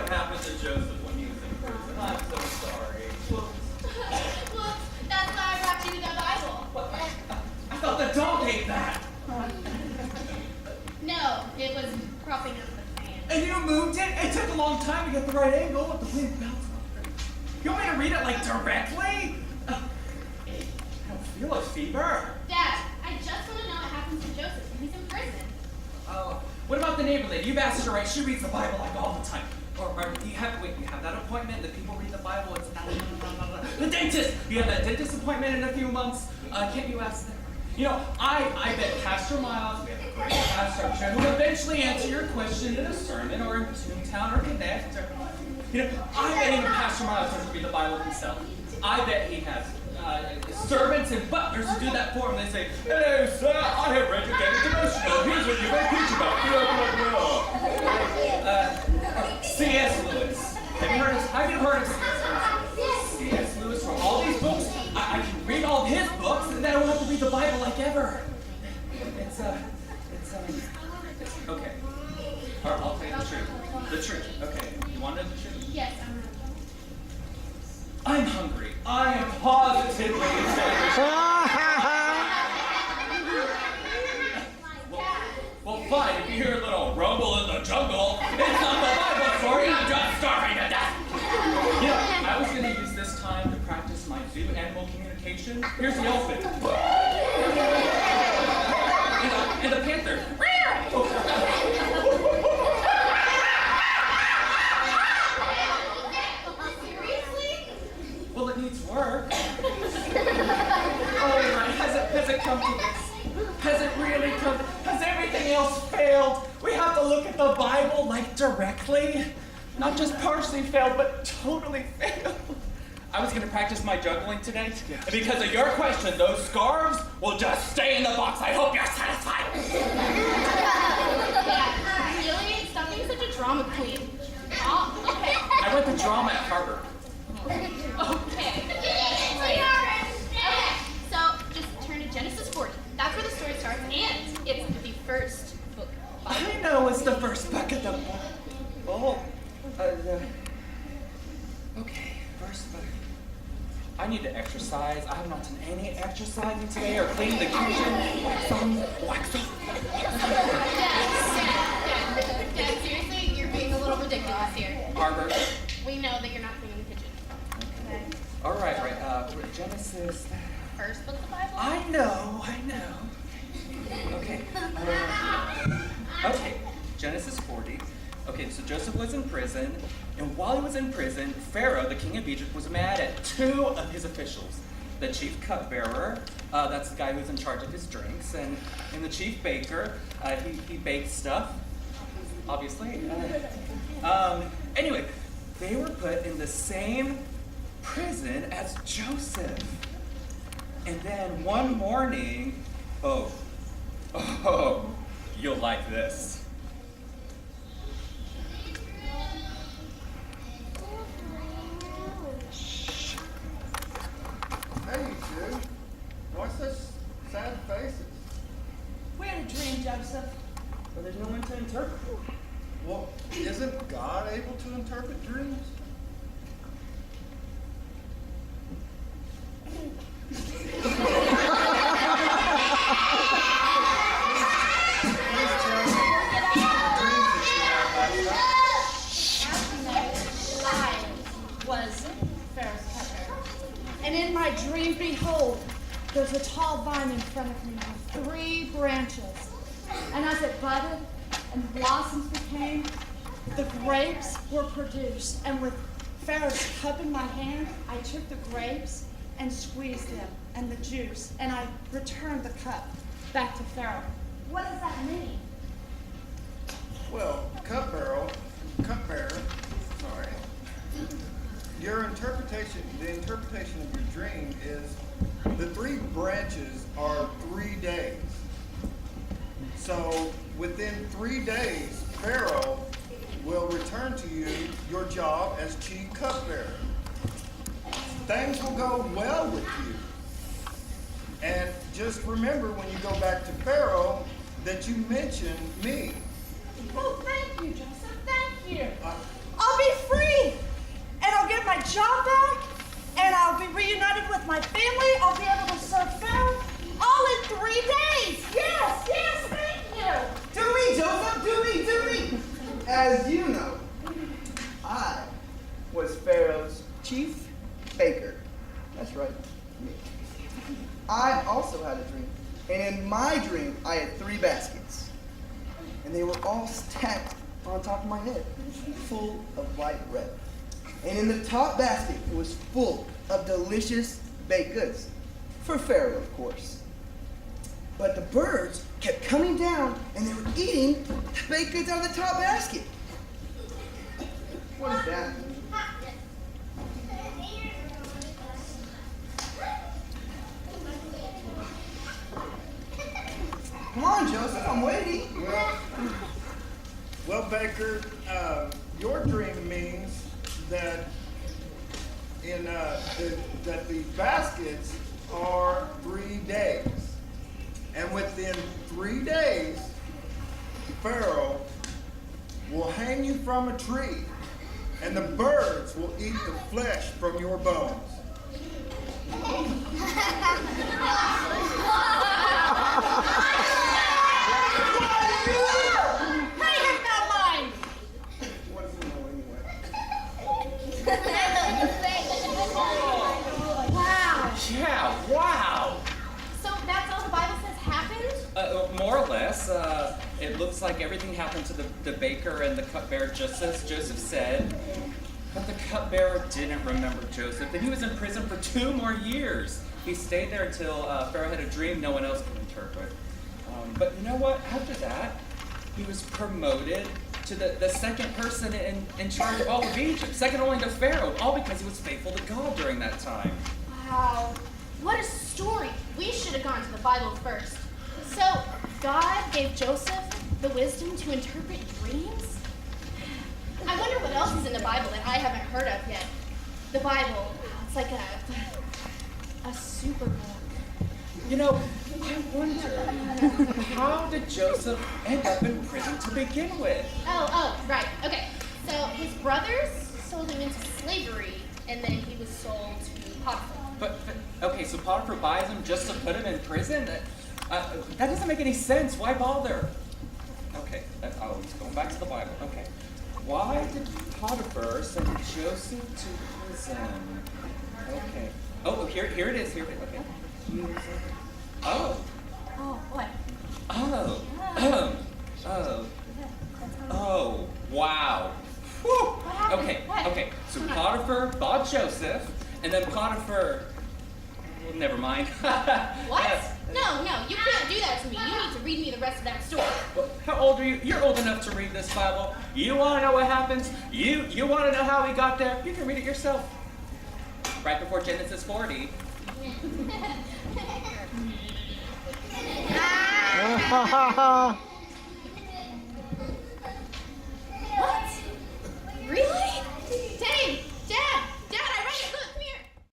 what happened to Joseph when he was in prison. I'm so sorry. Well, that's why I brought you the Bible. What? I thought the dog ate that. No, it was propping up the fan. And you moved it? It took a long time to get the right angle, but the wind bounced off it. You want me to read it like directly? I don't feel a fever. Dad, I just want to know what happens to Joseph when he's in prison. What about the neighbor lady? You've asked her, right? She reads the Bible like all the time. Or you have that appointment, the people read the Bible, it's not. The dentist! You have that dentist appointment in a few months. Can't you ask them? You know, I bet Pastor Miles, we have a great pastor, who will eventually answer your question in a sermon or in Toontown or Connect. Or, you know, I bet even Pastor Miles doesn't read the Bible himself. I bet he has servants and butlers who do that for him. They say, "Hello, sir, I have read your daily devotional. Here's what you may preach about." C.S. Lewis. Have you heard of C.S. Lewis? C.S. Lewis wrote all these books. I can read all of his books, and then I won't have to read the Bible like ever. Okay. All right, I'll tell you the truth. The truth. Okay. You want to know the truth? Yes, I'm ready. I'm hungry. I am positively well, fine. If you hear a little rumble in the jungle, it's not the Bible story. I'm just starving to death. You know, I was going to use this time to practice my zoo animal communication. Here's the elephant. And the panther. Well, it needs work. Oh, right. Has it come to this? Has it really come? Has everything else failed? We have to look at the Bible like directly. Not just partially failed, but totally failed. I was going to practice my juggling today. And because of your question, those scarves will just stay in the box. I hope you're satisfied. Yeah, really? Stop being such a drama queen. Oh, okay. I went to drama at Harvard. Okay. Okay, so just turn to Genesis 40. That's where the story starts, and it's the first book. I know it's the first book of the Bible. Okay, first book. I need to exercise. I have not done any exercising today or cleaned the kitchen. Wax on, wax off. Dad, seriously, you're being a little ridiculous here. Harvard. We know that you're not cleaning the kitchen. Okay. All right. Genesis. First book of the Bible? I know. Okay. Okay, Genesis 40. Okay, so Joseph was in prison, and while he was in prison, Pharaoh, the king of Egypt, was mad at two of his officials. The chief cupbearer, that's the guy who's in charge of his drinks, and the chief baker, he bakes stuff, obviously. Anyway, they were put in the same prison as Joseph. And then one morning, oh, you'll like this. Hey, you two. Why such sad faces? We had a dream, Joseph. Well, there's no one to interpret. Well, isn't God able to interpret dreams? Was Pharaoh's cupbearer. And in my dream, behold, there's a tall vine in front of me with 3 branches. And as it budded and blossoms became, the grapes were produced. And with Pharaoh's cup in my hand, I took the grapes and squeezed them and the juice, and I returned the cup back to Pharaoh. What does that mean? Well, cupbearer, sorry. The interpretation of your dream is the 3 branches are 3 days. So within 3 days, Pharaoh will return to you your job as chief cupbearer. Things will go well with you. And just remember when you go back to Pharaoh that you mentioned me. Oh, thank you, Joseph. Thank you. I'll be with my family. I'll be able to serve Pharaoh all in 3 days. Yes, yes, thank you. Do me, Joseph, do me. As you know, I was Pharaoh's chief baker. That's right, me. I also had a dream, and in my dream, I had 3 baskets, and they were all stacked on top of my head, full of white bread. And in the top basket, it was full of delicious baked goods, for Pharaoh, of course. But the birds kept coming down, and they were eating the baked goods out of the top basket. What does that mean? Come on, Joseph, I'm waiting. Well, Baker, your dream means that that the baskets are 3 days, and within 3 days, Pharaoh will hang you from a tree, and the birds will eat the flesh from your bones. What does he know anyway? Wow. Yeah, wow. So that's all the Bible says happened? More or less. It looks like everything happened to the baker and the cupbearer just as Joseph said. But the cupbearer didn't remember Joseph, and he was in prison for 2 more years. He stayed there until Pharaoh had a dream no one else could interpret. But you know what? After that, he was promoted to the second person in charge of all of Egypt, second only to Pharaoh, all because he was faithful to God during that time. Wow. What a story. We should have gone to the Bible first. So, God gave Joseph the wisdom to interpret dreams? I wonder what else is in the Bible that I haven't heard of yet. The Bible, it's like a super book. You know, I wonder, how did Joseph end up in prison to begin with? Oh, right. Okay. So his brothers sold him into slavery, and then he was sold to Potiphar. But okay, so Potiphar buys him just to put him in prison? That doesn't make any sense. Why bother? Okay, he's going back to the Bible. Okay. Why did Potiphar send Joseph to prison? Okay. Oh, here it is. Here it is. Okay. Oh. Oh, what? Oh, wow. Whew. What happened? Okay, What? okay. So Potiphar bought Joseph, and then Potiphar, well, never mind. What? No, you can't do that to me. You need to read me the rest of that story. Well, how old are you? You're old enough to read this Bible. You want to know what happens? You want to know how he got there? You can read it yourself. Right before Genesis 40. Ah!